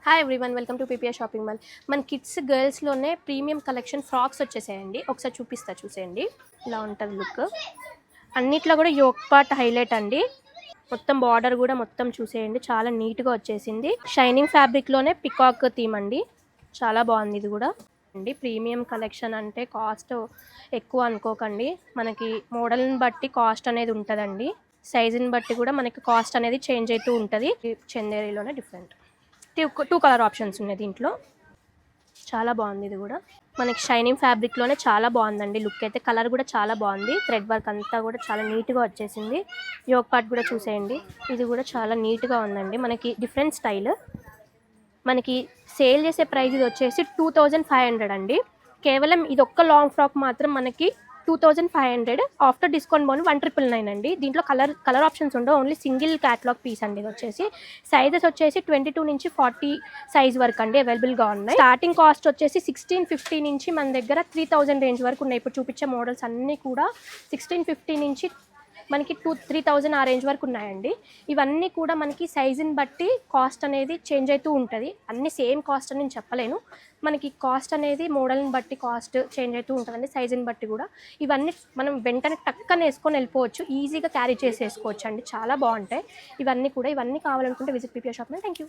Hi everyone, welcome to PPR shopping mall. మన kids గర్ల్స్లోనే premium collection frocks వచ్చేసాయండి. ఒకసారి చూసేయండి. ఇలా ఉంటుంది లుక్. అన్నిట్లో కూడా యోక్ పార్ట్ హైలైట్ అండి. మొత్తం బార్డర్ కూడా మొత్తం చూసేయండి, చాలా నీట్గా వచ్చేసింది. షైనింగ్ ఫ్యాబ్రిక్లోనే పికాక్ థీమ్ అండి, చాలా బాగుంది. ఇది కూడా అండి ప్రీమియం కలెక్షన్ అంటే కాస్ట్ ఎక్కువ అనుకోకండి. మనకి మోడల్ని బట్టి కాస్ట్ అనేది ఉంటుందండి. సైజుని బట్టి కూడా మనకి కాస్ట్ అనేది చేంజ్ అవుతూ ఉంటుంది. చందేరిలోనే డిఫరెంట్ టూ కలర్ ఆప్షన్స్ ఉన్నాయి దీంట్లో. చాలా బాగుంది. ఇది కూడా మనకి షైనింగ్ ఫ్యాబ్రిక్లోనే చాలా బాగుందండి. లుక్ అయితే కలర్ కూడా చాలా బాగుంది. థ్రెడ్ వర్క్ అంతా కూడా చాలా నీట్గా వచ్చేసింది. యోక్ పార్ట్ కూడా చూసేయండి, ఇది కూడా చాలా నీట్గా ఉందండి. మనకి డిఫరెంట్ స్టైల్. మనకి సేల్ చేసే ప్రైస్ ఇది వచ్చేసి 2500 అండి. కేవలం ఇది ఒక్క లాంగ్ ఫ్రాక్ మాత్రం మనకి 2500. ఆఫ్టర్ డిస్కౌంట్ బోన్ 1999 అండి. దీంట్లో కలర్ ఆప్షన్స్ ఉండవు, ఓన్లీ సింగిల్ క్యాటలాగ్ పీస్ అండి. ఇది వచ్చేసి సైజెస్ వచ్చేసి 22 నుంచి 40 సైజ్ వరకు అండి అవైలబుల్గా ఉన్నాయి. స్టార్టింగ్ కాస్ట్ వచ్చేసి 1650 నుంచి మన దగ్గర 3000 రేంజ్ వరకు ఉన్నాయి. ఇప్పుడు చూపించే మోడల్స్ అన్నీ కూడా 1650 నుంచి మనకి 3000 ఆ రేంజ్ వరకు ఉన్నాయండి. ఇవన్నీ కూడా మనకి సైజుని బట్టి కాస్ట్ అనేది చేంజ్ అవుతూ ఉంటుంది. అన్నీ సేమ్ కాస్ట్ అని నేను చెప్పలేను. మనకి కాస్ట్ అనేది మోడల్ని బట్టి కాస్ట్ చేంజ్ అవుతూ ఉంటుందండి, సైజుని బట్టి కూడా. ఇవన్నీ మనం వెంటనే టక్కన వేసుకొని వెళ్ళిపోవచ్చు, ఈజీగా క్యారీ చేసి వేసుకోవచ్చు అండి. చాలా బాగుంటాయి ఇవన్నీ కూడా. ఇవన్నీ కావాలనుకుంటే visit PPR shop. Thank you.